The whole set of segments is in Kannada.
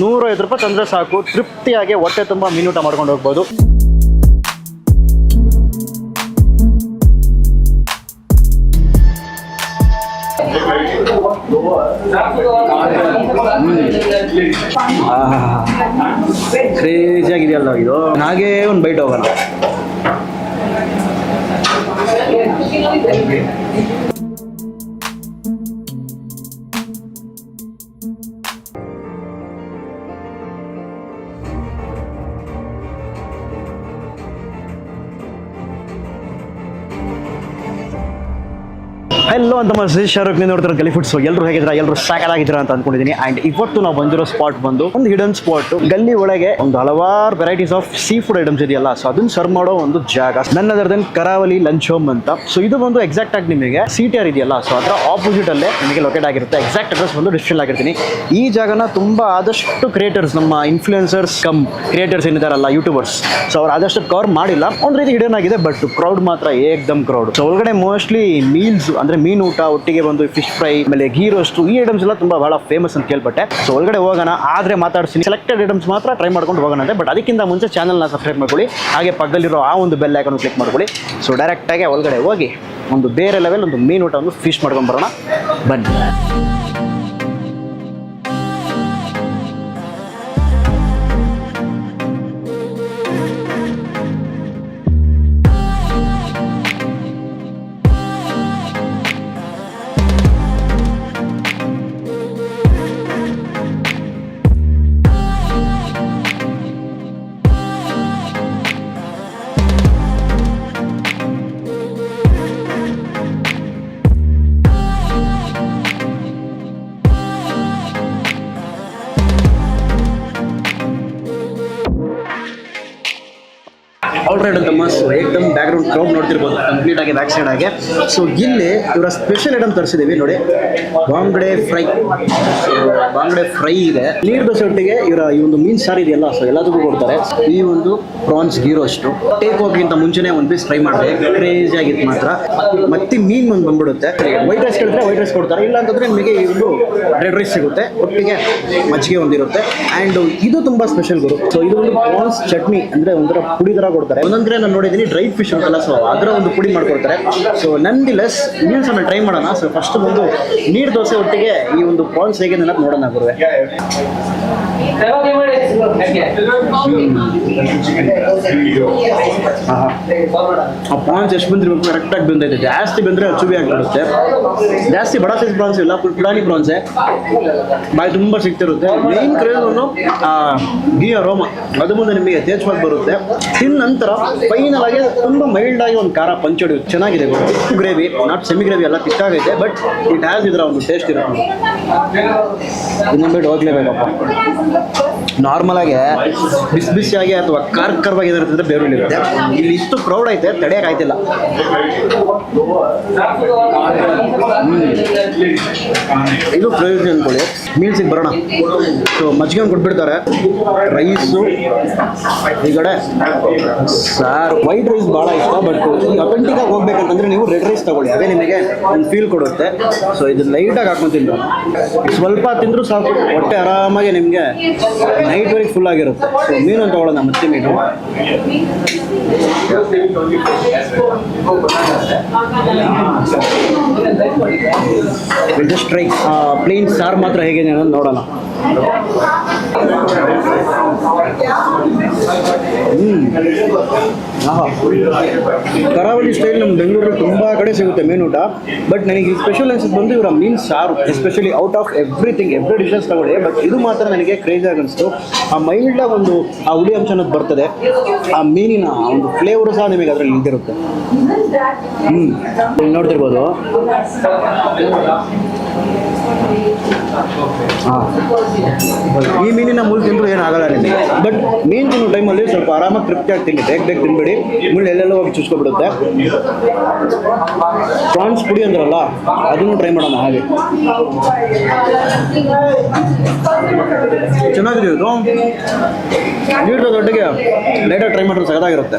150 ರೂಪಾಯಿ ತಂದರೆ ಸಾಕು, ತೃಪ್ತಿಯಾಗಿ ಹೊಟ್ಟೆ ತುಂಬ ಮೀನೂಟ ಮಾಡ್ಕೊಂಡು ಹೋಗ್ಬೋದು. ಕ್ರೇಜಿ ಆಗಿದೆಯಲ್ಲ ಇದು. ಹಾಗೇ ಒಂದು ಬೈಟ್ ಹೋಗೋಣ. ಹೆಲ್ಲೋ ಅಂತ ಶಾರುಖ್ ನೀವು ನೋಡ್ತಾರೆ ಗಲಿ ಫುಡ್ಸ್. ಎಲ್ಲರೂ ಹೇಗಿದ್ದೀರಾ? ಎಲ್ಲರೂ ಸಾಕಾಗಿದ್ದೀರಾ ಅಂತ ಅನ್ಕೊಂಡಿದ್ದೀನಿ. ಆ್ಯಂಡ್ ಇವತ್ತು ನಾವು ಬಂದಿರೋ ಸ್ಪಾಟ್ ಬಂದು ಒಂದು ಹಿಡನ್ ಸ್ಪಾಟ್. ಗಲ್ಲಿ ಒಳಗೆ ಒಂದು ಹಲವಾರು varieties of seafood items ಇದೆಯಲ್ಲ, ಸೊ ಅದನ್ನ ಸರ್ವ್ ಮಾಡೋ ಒಂದು ಜಾಗ. ನನ್ನ ಅದರದನ್ ಕರಾವಳಿ ಲಂಚ್ ಹೋಮ್ ಅಂತ. ಸೊ ಇದು ಬಂದು ಎಕ್ಸಾಕ್ಟ್ ಆಗಿ ನಿಮಗೆ CTR ಇದೆಯಲ್ಲ, ಸೊ ಅದರ ಆಪೋಸಿಟ್ ಅಲ್ಲೇ ನಿಮಗೆ ಲೊಕೇಟ್ ಆಗಿರುತ್ತೆ. ಎಕ್ಸಾಕ್ಟ್ ಅಡ್ರೆಸ್ ಬಂದು ಡಿಸ್ಕ್ರಿಪ್ಷನ್ ಆಗಿರ್ತೀನಿ. ಈ ಜಾಗನ ತುಂಬಾ ಆದಷ್ಟು ಕ್ರಿಯೇಟರ್ಸ್, ನಮ್ಮ ಇನ್ಫ್ಲೂಯೆನ್ಸರ್ಸ್ ಕಮ್ ಕ್ರಿಯೇಟರ್ಸ್ ಏನಿದಾರಲ್ಲ, ಯೂಟ್ಯೂಬರ್ಸ್, ಸೊ ಅವ್ರು ಆದಷ್ಟು ಕವರ್ ಮಾಡಿಲ್ಲ. ಒಂದು ರೀತಿ ಹಿಡನ್ ಆಗಿದೆ, ಬಟ್ ಕ್ರೌಡ್ ಮಾತ್ರ ಏಕ್ದಮ್ ಕ್ರೌಡ್. ಸೊ ಒಳಗಡೆ ಮೋಸ್ಟ್ಲಿ ಮೀಲ್ಸ್ ಅಂದ್ರೆ ಮೀನು ಊಟ, ಒಟ್ಟಿಗೆ ಬಂದು ಫಿಶ್ ಫ್ರೈ, ಆಮೇಲೆ ಗೀ ರೋಸ್ಟ್, ಈ ಐಟಮ್ಸ್ ಎಲ್ಲ ತುಂಬಾ ಬಹಳ ಫೇಮಸ್ ಅಂತ ಕೇಳ್ಪಟ್ಟೆ. ಸೊ ಒಳಗಡೆ ಹೋಗೋಣ. ಆದ್ರೆ ಮಾತಾಡ್ತೀನಿ, ಸೆಲೆಕ್ಟೆಡ್ ಐಟಮ್ಸ್ ಮಾತ್ರ ಟ್ರೈ ಮಾಡ್ಕೊಂಡು ಹೋಗೋಣ ಅಂತೆ. ಬಟ್ ಅದಕ್ಕಿಂತ ಮುಂಚೆ ಚಾನಲ್ನ ಸಬ್ಸ್ಕ್ರೈಬ್ ಮಾಡ್ಕೊಳ್ಳಿ, ಹಾಗೆ ಪಕ್ಕದಲ್ಲಿರೋ ಆ ಒಂದು ಬೆಲ್ ಐಕಾನ್ ಕ್ಲಿಕ್ ಮಾಡ್ಕೊಳ್ಳಿ. ಸೊ ಡೈರೆಕ್ಟ್ ಆಗಿ ಒಳಗಡೆ ಹೋಗಿ ಒಂದು ಬೇರೆ ಲೆವೆಲ್ ಒಂದು ಮೀನು ಊಟ, ಒಂದು ಫಿಶ್ ಮಾಡ್ಕೊಂಡು ಬರೋಣ ಬನ್ನಿ. ಆಲ್ರೈಟ್ ಅಂತ ಮಸ್ತ್ ಏಕ್ದಮ್ ಬ್ಯಾಕ್ಗ್ರೌಂಡ್ ಕ್ರೌಡ್ ನೋಡ್ತಿರ್ಬೋದು ಕಂಪ್ಲೀಟ್ ಆಗಿ ಬ್ಯಾಕ್ ಸೈಡ್ ಆಗಿ. ಸೊ ಇಲ್ಲಿ ಇವರ ಸ್ಪೆಷಲ್ ಐಟಮ್ ತರಿಸಿದ್ದೀವಿ ನೋಡಿ, ಬಾಂಗಡೆ ಫ್ರೈ. ಬಾಂಗಡೆ ಫ್ರೈ ಇದೆ, ನೀರು ದೋಸೆ ಒಟ್ಟಿಗೆ ಇವರ ಈ ಒಂದು ಮೀನ್ ಸಾರು ಇದೆಯಲ್ಲ, ಸೊ ಎಲ್ಲದಕ್ಕೂ ಕೊಡ್ತಾರೆ. ಈ ಒಂದು ಪ್ರಾನ್ಸ್ ಗೀ ರೋಸ್ಟ್ ಟೇಕ್ ಹೋಗಿಂತ ಮುಂಚೆನೆ ಒಂದು ಪೀಸ್ ಟ್ರೈ ಮಾಡಿದೆ, ಕ್ರೇಜಿ ಆಗಿತ್ತು ಮಾತ್ರ. ಮತ್ತೆ ಮೀನ್ ಒಂದು ಬಂದ್ಬಿಡುತ್ತೆ. ವೈಟ್ ರೈಸ್ ಕೇಳಿದ್ರೆ ವೈಟ್ ರೈಸ್ ಕೊಡ್ತಾರೆ, ಇಲ್ಲ ಅಂತಂದ್ರೆ ನಿಮಗೆ ಈ ಒಂದು ರೆಡ್ ರೈಸ್ ಸಿಗುತ್ತೆ, ಒಟ್ಟಿಗೆ ಮಜ್ಜಿಗೆ ಒಂದಿರುತ್ತೆ. ಆ್ಯಂಡ್ ಇದು ತುಂಬಾ ಸ್ಪೆಷಲ್ ಗುರು. ಸೊ ಇದು ಒಂದು ಪ್ರಾನ್ಸ್ ಚಟ್ನಿ, ಅಂದ್ರೆ ಒಂಥರ ಪುಡಿ ತರ ಕೊಡ್ತಾರೆ. ಒಂದೊಂದ್ರೆ ನಾನು ನೋಡಿದ್ದೀನಿ ಡ್ರೈ ಫಿಶ್ ಅಂತಲ್ಲ, ಸೊ ಅದರ ಒಂದು ಪುಡಿ ಮಾಡ್ಕೊಡ್ತಾರೆ. ಸೊ ನಂದಿಲೆಸ್ ಮೀನ್ಸ್ ಆಮೇಲೆ ಟ್ರೈ ಮಾಡೋಣ. ಸೊ ಫಸ್ಟ್ ಒಂದು ನೀರು ದೋಸೆ ಒಟ್ಟಿಗೆ ಈ ಒಂದು ಪ್ರಾನ್ಸ್ ಹೇಗೆ ನನ್ನ ನೋಡೋಣ ಬರುವೆ. ಆ ಪ್ರಾನ್ಸ್ ಎಷ್ಟು ಬಂದಿರ್ಬೇಕು, ಕರೆಕ್ಟಾಗಿ ಬಂದೈತೆ. ಜಾಸ್ತಿ ಬಂದರೆ ಅಚ್ಚುಬಿ ಆಗಿಬಿಡುತ್ತೆ. ಜಾಸ್ತಿ ಬಡ ಸೈಜ್ ಪ್ರಾನ್ಸ್ ಇಲ್ಲ, ಪುಟಾಣಿ ಪ್ರಾನ್ಸೇ, ಬಾಯಿ ತುಂಬ ಸಿಗ್ತಿರುತ್ತೆ. ಮೇನ್ ಕ್ರೇಜನ್ನು ಗೀ ಅರೋಮ ಅದು ಮುಂದೆ ನಿಮಗೆ ತೇಜವಾಗಿ ಬರುತ್ತೆ. ತಿನ್ನ ನಂತರ ಫೈನಲ್ ಆಗಿ ತುಂಬ ಮೈಲ್ಡ್ ಆಗಿ ಒಂದು ಖಾರ ಪಂಚ್ ಹೊಡೆಯುತ್ತೆ. ಚೆನ್ನಾಗಿದೆ ಗ್ರೇವಿ, ನಾಟ್ ಸೆಮಿ ಗ್ರೇವಿ ಎಲ್ಲ ತಿಕ್ಕಾಗೈತೆ, ಬಟ್ ಇಟ್ ಹ್ಯಾಸ್ ಇದರ ಒಂದು ಟೇಸ್ಟ್ ಇರುತ್ತೆ. ಇನ್ನೊಂದು ಬಿಟ್ಟು ಹೋಗ್ಲೇಬೇಕಪ್ಪ. ನಾರ್ಮಲ್ ಆಗಿ ಬಿಸಿಯಾಗಿ ಅಥವಾ ಖಾರವಾಗಿ ಇರುತ್ತೆ ಬೇರೆ ಇರುತ್ತೆ. ಇಲ್ಲಿ ಇಷ್ಟು ಕ್ರೌಡ್ ಐತೆ, ತಡೆಯಕ್ಕೆ ಆಯ್ತಿಲ್ಲ. ಇದು ಪ್ರಯೋಜನ ಅನ್ಕೊಳ್ಳಿ. ಮೀಲ್ಸಿಗೆ ಬರೋಣ. ಸೊ ಮಜ್ಜಿಗೆ ಒಂದು ಕೊಟ್ಬಿಡ್ತಾರೆ, ರೈಸು ಈ ಕಡೆ ಸಾರು. ವೈಟ್ ರೈಸ್ ಭಾಳ ಇಷ್ಟ, ಬಟ್ ಅಥೆಂಟಿಕ್ ಆಗಿ ಹೋಗ್ಬೇಕಂತಂದ್ರೆ ನೀವು ರೆಡ್ ರೈಸ್ ತಗೊಳ್ಳಿ, ಅದೇ ನಿಮಗೆ ಒಂದು ಫೀಲ್ ಕೊಡುತ್ತೆ. ಸೊ ಇದು ಲೈಟಾಗಿ ಹಾಕೊಂತಿಂದು ಸ್ವಲ್ಪ ತಿಂದರೂ ಸಾಕು, ಹೊಟ್ಟೆ ಆರಾಮಾಗಿ ನಿಮಗೆ ನೈಟ್ವರೆಗೆ ಫುಲ್ ಆಗಿರುತ್ತೆ. ಸೊ ಮೀನು ತಗೊಳ್ಳೋಣ, ಮತ್ತೆ ಮೀನು ಜಸ್ಟ್ ಟ್ರೈ. ಪ್ಲೇನ್ ಸಾರು ಮಾತ್ರ ಹೇಗೆ ನೋಡೋಣ. ಕರಾವಳಿ ಸ್ಟೈಲ್ ನಮ್ಮ ಬೆಂಗಳೂರಲ್ಲಿ ತುಂಬ ಕಡೆ ಸಿಗುತ್ತೆ ಮೀನು ಊಟ, ಬಟ್ ನನಗೆ ಸ್ಪೆಷಲ್ ಅನ್ಸಿದ್ದು ಬಂದು ಇವರ ಮೀನ್ ಸಾರು. Especially out of every dishes ತಗೊಳ್ಳಿ, ಬಟ್ ಇದು ಮಾತ್ರ ನನಗೆ ಕ್ರೇಜ್ ಆಗಿ ಅನಿಸ್ತು. ಆ ಮೈಲ್ಡಾಗಿ ಒಂದು ಆ ಹುಳಿ ಅಂಶ ಅನ್ನೋದು ಬರ್ತದೆ, ಆ ಮೀನಿನ ಒಂದು ಫ್ಲೇವರು ಸಹ ನಿಮಗೆ ಅದರಲ್ಲಿ ನಿಂತಿರುತ್ತೆ. ನೋಡ್ತಿರ್ಬೋದು. ಈ ಮೀನಿನ ಮುಳ್ಳು ತಿಂದರೂ ಏನಾಗಲ್ಲ ನಿಮಗೆ, ಬಟ್ ಮೀನು ತಿನ್ನೋ ಟೈಮಲ್ಲಿ ಸ್ವಲ್ಪ ಆರಾಮಾಗಿ ತೃಪ್ತಿಯಾಗಿ ತಿನ್ನಿ, ಬೇಗ ತಿನ್ಬೇಡಿ, ಮುಳ್ಳು ಎಲ್ಲೆಲ್ಲೋ ಹೋಗಿ ಚುಚ್ಕೊಬಿಡುತ್ತೆ. ಪ್ರಾನ್ಸ್ ಪುಡಿ ಅಂದ್ರಲ್ಲ, ಅದನ್ನು ಟ್ರೈ ಮಾಡೋಣ. ಹಾಗೆ ಚೆನ್ನಾಗಿದೆ ಇದು. ನೀರು ದೊಡ್ಡಗೆ ಲೈಟಾಗಿ ಟ್ರೈ ಮಾಡಿದ್ರೆ ಸಗದಾಗಿರುತ್ತೆ.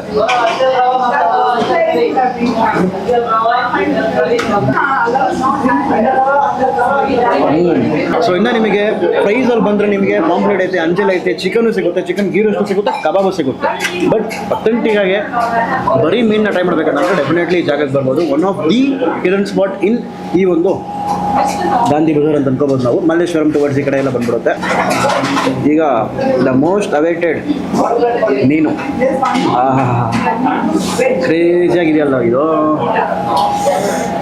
ಸೊ ಇನ್ನು ನಿಮಗೆ ಪ್ರೈಸಲ್ಲಿ ಬಂದರೆ ನಿಮಗೆ ಪಾಂಪ್ಲೆಟ್ ಐತೆ, ಅಂಜಲ್ ಐತೆ, ಚಿಕನ್ ಸಿಗುತ್ತೆ, ಚಿಕನ್ ಗೀ ರೋಸ್ಟ್ ಸಿಗುತ್ತೆ, ಕಬಾಬು ಸಿಗುತ್ತೆ. ಬಟ್ ಅಥೆಂಟಿಕ್ ಆಗಿ ಬರೀ ಮೀನನ್ನ ಟ್ರೈ ಮಾಡಬೇಕಂದ್ರೆ ಡೆಫಿನೆಟ್ಲಿ ಈ ಜಾಗಕ್ಕೆ ಬರ್ಬೋದು. One of the hidden spot ಇನ್ ಈ ಒಂದು ಗಾಂಧಿ ಬಜಾರ್ ಅಂತ ಅನ್ಕೋಬೋದು ನಾವು. ಮಲ್ಲೇಶ್ವರಂ ಟುವರ್ಡ್ಸ್ ಈ ಕಡೆ ಎಲ್ಲ ಬಂದ್ಬಿಡುತ್ತೆ. ಈಗ ದ ಮೋಸ್ಟ್ ಅವೈಟೆಡ್ ಮೀನು, ಕ್ರೇಜಿ ಆಗಿದೆಯಲ್ಲ ಇದು.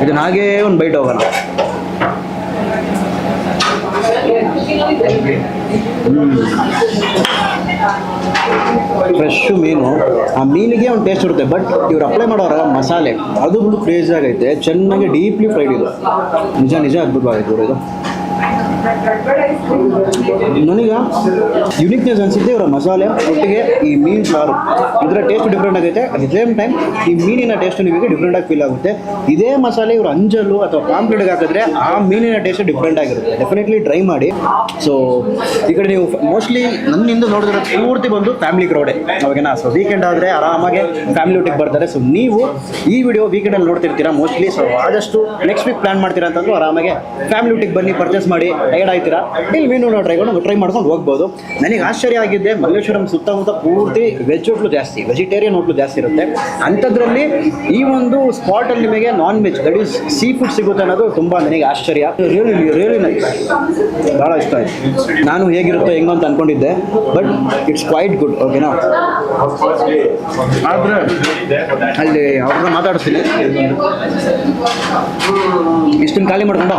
ಇದನ್ನ ಹಾಗೇ ಒಂದು ಬೈಟ್ ಹೋಗೋಣ. ಫ್ರೆಶ್ ಮೀನು, ಆ ಮೀನಿಗೆ ಒಂದು ಟೇಸ್ಟ್ ಇರುತ್ತೆ. ಬಟ್ ಇವ್ರು ಅಪ್ಲೈ ಮಾಡೋರ ಮಸಾಲೆ ಅದು ಒಂದು ಕ್ರೇಜಿ ಆಗೈತೆ, ಚೆನ್ನಾಗಿ ಡೀಪ್ಲಿ ಫ್ರೈಡ್ ಇದು. ನಿಜ ನಿಜ ಅದ್ಭುತವಾಗೈತೆ ಇದು. ನನಗೆ ಯುನಿಕ್ನೆಸ್ ಅನಿಸುತ್ತೆ ಇವರ ಮಸಾಲೆ ಒಟ್ಟಿಗೆ ಈ ಮೀನು ಸಾರು. ಇದರ ಟೇಸ್ಟ್ ಡಿಫ್ರೆಂಟ್ ಆಗೈತೆ. ಅಟ್ ದಿ ಸೇಮ್ ಟೈಮ್ ಈ ಮೀನಿನ ಟೇಸ್ಟ್ ನಿಮಗೆ ಡಿಫ್ರೆಂಟಾಗಿ ಫೀಲ್ ಆಗುತ್ತೆ. ಇದೇ ಮಸಾಲೆ ಇವರು ಅಂಜಲು ಅಥವಾ ಪಾಂಪ್ಲೆಟ್ಗೆ ಹಾಕಿದ್ರೆ ಆ ಮೀನಿನ ಟೇಸ್ಟ್ ಡಿಫ್ರೆಂಟ್ ಆಗಿರುತ್ತೆ. ಡೆಫಿನೆಟ್ಲಿ ಟ್ರೈ ಮಾಡಿ. ಸೊ ಈ ಕಡೆ ನೀವು ಮೋಸ್ಟ್ಲಿ ನನ್ನಿಂದ ನೋಡಿದ್ರೆ ಪೂರ್ತಿ ಬಂದು ಫ್ಯಾಮಿಲಿ ಕ್ರೌಡೆ ಅವಾಗೇನಾ. ಸೊ ವೀಕೆಂಡ್ ಆದರೆ ಆರಾಮಾಗಿ ಫ್ಯಾಮಿಲಿ ಒಟ್ಟಿಗೆ ಬರ್ತಾರೆ. ಸೊ ನೀವು ಈ ವಿಡಿಯೋ ವೀಕೆಂಡಲ್ಲಿ ನೋಡ್ತಿರ್ತೀರಾ ಮೋಸ್ಟ್ಲಿ. ಸೊ ಆದಷ್ಟು ನೆಕ್ಸ್ಟ್ ವೀಕ್ ಪ್ಲಾನ್ ಮಾಡ್ತೀರಾ ಅಂತಂದ್ರೆ ಆರಾಮಾಗಿ ಫ್ಯಾಮಿಲಿ ಒಟ್ಟಿಗೆ ಬನ್ನಿ, ಪರ್ಚೇಸ್ ಮಾಡಿ, ಟೈರ್ಡ್ ಆಯ್ತೀರಾ ಇಲ್ಲಿ ಮೀನು ಟ್ರೈ ಮಾಡ್ಕೊಂಡು ಹೋಗ್ಬೋದು. ನನಗೆ ಆಶ್ಚರ್ಯ ಆಗಿದ್ದೆ, ಮಲ್ಲೇಶ್ವರಂ ಸುತ್ತಮುತ್ತ ಪೂರ್ತಿ ವೆಜ್ ಹೋಟ್ಲು ಜಾಸ್ತಿ, ವೆಜಿಟೇರಿಯನ್ ಹೋಟ್ಲು ಜಾಸ್ತಿ ಇರುತ್ತೆ. ಅಂಥದ್ರಲ್ಲಿ ಈ ಒಂದು ಸ್ಪಾಟಲ್ಲಿ ನಿಮಗೆ non veg that is seafood ಸಿಗುತ್ತೆ ಅನ್ನೋದು ತುಂಬ ನನಗೆ ಆಶ್ಚರ್ಯ. ರಿಯಲಿ ನೈಸ್, ಭಾಳ ಇಷ್ಟ ಆಯಿತು. ನಾನು ಹೇಗಿರುತ್ತೋ ಹೆಂಗೋ ಅಂತ ಅಂದ್ಕೊಂಡಿದ್ದೆ, ಬಟ್ ಇಟ್ಸ್ ಕ್ವೈಟ್ ಗುಡ್. ಓಕೆನಾ? ಆದರೆ ಅಲ್ಲಿ ಅವ್ರನ್ನ ಮಾತಾಡಿಸ್ತೀನಿ, ಇಷ್ಟನ್ನು ಖಾಲಿ ಮಾಡ್ಕೊಂಡು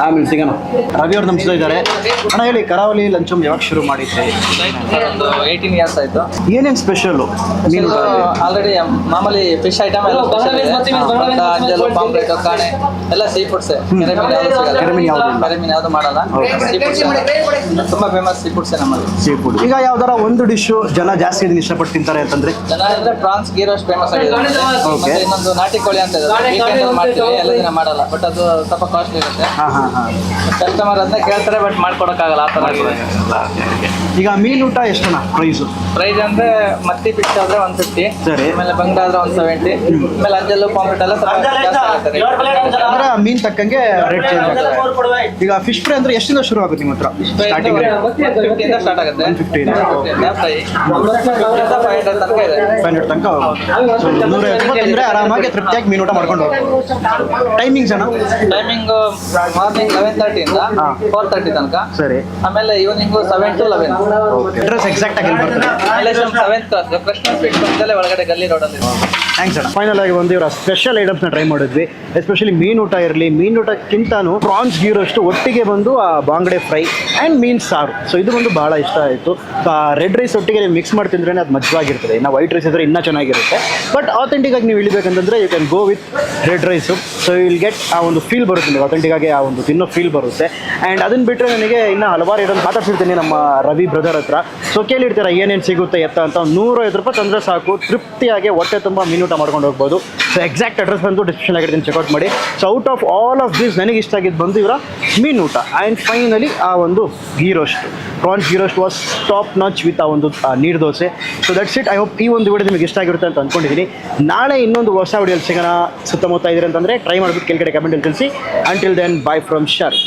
ಆಮೇಲೆ ಸಿಗೋಣ. ರವಿ ಅವ್ರು ನಮ್ಸ್ತಾ ಇದ್ದಾರೆ. ಅಣ್ಣ ಹೇಳಿ, ಕರಾವಳಿ ಲಂಚಮ್ ಯಾವಾಗ ಶುರು ಮಾಡಿದ್ರಿ? ಒಂದು 18 ಇಯರ್ಸ್ ಆಯ್ತು. ಏನೇನು ಸ್ಪೆಷಲ್ಲು ಮೀನು? ಆಲ್ರೆಡಿ ಮಾಮೂಲಿ ಫಿಶ್ ಐಟಮ್ ಎಲ್ಲ ಸ್ಪೆಷಲ್ ಇದೆ. ಅಂಜಲು, ಪಾಂಪ್ಲೆಟ್, ಕಾಣೆ ಎಲ್ಲ ಸೀ ಫುಡ್ಸ್. ಕೆರೆ ಮೀನು ಯಾವುದು ಮಾಡಲ್ಲ. ಸೀ ಫುಡ್ಸ್ ತುಂಬಾ ಫೇಮಸ್ ಸೀ ಫುಡ್ಸ್ ನಮ್ಮಲ್ಲಿ. Seafood. ಈಗ ಯಾವ್ದಾರ ಒಂದು ಡಿಶು ಜನ ಜಾಸ್ತಿ ಇದನ್ನ ಇಷ್ಟಪಟ್ಟು ತಿಂತಾರೆ ಅಂತಂದ್ರೆ? ಜನ ಅಂದ್ರೆ ಪ್ರಾನ್ಸ್ ಗೀ ರೋಸ್ಟ್ ಫೇಮಸ್ ಆಗಿದೆ. ಮತ್ತೆ ಇನ್ನೊಂದು ನಾಟಿ ಕೋಳಿ ಅಂತ ಇದೆ, ವೀಕೆಂಡ್ ಮಾಡ್ತೀವಿ, ಎಲ್ಲ ದಿನ ಮಾಡಲ್ಲ. ಬಟ್ ಅದು ಸ್ವಲ್ಪ ಕಾಸ್ಟ್ಲಿ ಇರುತ್ತೆ. ಕಸ್ಟಮರ್ ಅದನ್ನ ಕೇಳ್ತಾರೆ, ಬಟ್ ಮಾಡ್ಕೊಡಕ್ಕಾಗಲ್ಲ, ಆ ಥರ ಆಗಿದೆ. ಈಗ ಮೀನು ಊಟ ಎಷ್ಟಣ್ಣ ಪ್ರೈಸು? ಪ್ರೈಸ್ ಅಂದ್ರೆ ಮತ್ತಿ ಫಿಶ್ ಆದ್ರೆ 150, ಸರಿ. ಆಮೇಲೆ ಬಂಗ ಆದ್ರೆ 170, ಆಮೇಲೆ ಅಂಜಲು, ಪಾಂಪ್ಲೆಟ್ ಎಲ್ಲ ಸ್ವಲ್ಪ ಜಾಸ್ತಿ ಆಗುತ್ತೆ. ಅಂದ್ರೆ ಮೀನ್ ತಕ್ಕಂಗೆ ರೇಟ್ ಚೇಂಜ್ ಆಗುತ್ತೆ. ಈಗ ಫಿಶ್ ಫ್ರೈ ಅಂದ್ರೆ ಎಷ್ಟಿಂದ ಶುರು ಆಗುತ್ತೆ ನಿಮ್ಮ ಹತ್ರ? ಸ್ಟಾರ್ಟಿಂಗ್ 150 ಇಂದ ಸ್ಟಾರ್ಟ್ ಆಗುತ್ತೆ. 150 ಫ್ರೈ 500 ತನಕ ಇದೆ. 500 ತನಕ. ಸೊ 150 ಅಂದ್ರೆ ಆರಾಮಾಗಿ ತೃಪ್ತಿಯಾಗಿ ಮೀನು ಊಟ ಮಾಡ್ಕೊಂಡು ಹೋಗ್ಬೋದು. ಟೈಮಿಂಗ್ಸ್ ಅಣ್ಣ? ಟೈಮಿಂಗ್ ಮಾರ್ನಿಂಗ್ 11:30 ಇಂದ 4:30 ತನಕ. ಸರಿ. ಆಮೇಲೆ ಈವ್ನಿಂಗ್ 7 to 11. ಅಡ್ರೆಸ್ ಎಕ್ಸಾಕ್ಟ್ ಆಗಿ ಬರ್ತದೆ? 7th ಕ್ರಾಸ್ ಕೃಷ್ಣ ಸ್ವೀಟ್ ಬಂದಲೇ ಒಳಗಡೆ ಗಲ್ಲಿ ರೋಡಲ್ಲಿ. ಥ್ಯಾಂಕ್ಸ್ ಅಣ್ಣ. ಫೈನಲ್ ಆಗಿ ಒಂದು ಇವರ ಸ್ಪೆಷಲ್ ಐಟಮ್ಸ್ನ ಟ್ರೈ ಮಾಡಿದ್ವಿ. ಎಸ್ಪೆಷಲಿ ಮೀನು ಊಟ ಇರಲಿ, ಮೀನು ಊಟಕ್ಕಿಂತನೂ ಪ್ರಾನ್ಸ್ ಗೀ ರೋಸ್ಟ್ ಒಟ್ಟಿಗೆ ಬಂದು ಆ ಬಾಂಗಡೆ ಫ್ರೈ ಆ್ಯಂಡ್ ಮೀನು ಸಾರು. ಸೊ ಇದು ಒಂದು ಭಾಳ ಇಷ್ಟ ಆಯಿತು. ರೆಡ್ ರೈಸ್ ಒಟ್ಟಿಗೆ ನೀವು ಮಿಕ್ಸ್ ಮಾಡಿ ತಿಂದ್ರೆ ಅದು ಮಜವಾಗಿರ್ತದೆ. ಇನ್ನು ವೈಟ್ ರೈಸ್ ಇದ್ದರೆ ಇನ್ನೂ ಚೆನ್ನಾಗಿರುತ್ತೆ. ಬಟ್ ಆಥೆಂಟಿಕ್ ಆಗಿ ನೀವು ಇಳಿಬೇಕಂತಂದರೆ you can go with red rice. So will get ಆ ಒಂದು ಫೀಲ್ ಬರುತ್ತೆ, ನೀವು ಅಥೆಂಟಿಕ್ ಆಗಿ ಆ ಒಂದು ತಿನ್ನೋ ಫೀಲ್ ಬರುತ್ತೆ. ಆ್ಯಂಡ್ ಅದನ್ನು ಬಿಟ್ಟರೆ ನನಗೆ ಇನ್ನೂ ಹಲವಾರು ಇದನ್ನು ಮಾತಾಡ್ಸಿರ್ತೀನಿ ನಮ್ಮ ರವಿ ಬ್ರದರ್ ಹತ್ರ. ಸೊ ಕೇಳಿರ್ತೀರ ಏನೇನು ಸಿಗುತ್ತೆ ಎತ್ತ ಅಂತ. 150 ರೂಪಾಯಿ ತಂದರೆ ಸಾಕು, ತೃಪ್ತಿಯಾಗಿ ಹೊಟ್ಟೆ ತುಂಬ ಮೀನುಟ ಮಾಡ್ಕೊಂಡು ಹೋಗ್ಬೋದು. ಸೊ ಎಕ್ಸಾಕ್ಟ್ ಅಡ್ರೆಸ್ ಬಂದು ಡಿಸ್ಕ್ರಿಪ್ಷನ್ ಆಗಿರ್ತೀನಿ, ಚೆಕ್ಔಟ್ ಮಾಡಿ. So out of all of this ನನಗೆ ಇಷ್ಟ ಆಗಿದ್ದು ಬಂದು ಇವರ ಮೀನುಟ ಆ್ಯಂಡ್ ಫೈನಲಿ ಆ ಒಂದು ghee roast, prawns ghee roast was top notch with ಆ ಒಂದು neer dosa. So that's it. I hope ಈ ಒಂದು ವಿಡಿಯೋ ನಿಮಗೆ ಇಷ್ಟ ಆಗಿರುತ್ತೆ ಅಂತ ಅಂದ್ಕೊಂಡಿದ್ದೀನಿ. ನಾಳೆ ಇನ್ನೊಂದು ಹೊಸ ವಿಡಿಯೋಲಿ ಸಿಗೋಣ. ಸುತ್ತಮುತ್ತ ಇದ್ದೀರಿ ಅಂತಂದರೆ ಟ್ರೈ ಮಾಡಿಬಿಟ್ಟು ಕೆಳಗಡೆ ಕಮೆಂಟಲ್ಲಿ ತಿಳಿಸಿ. Until then, bye from ಶರ್.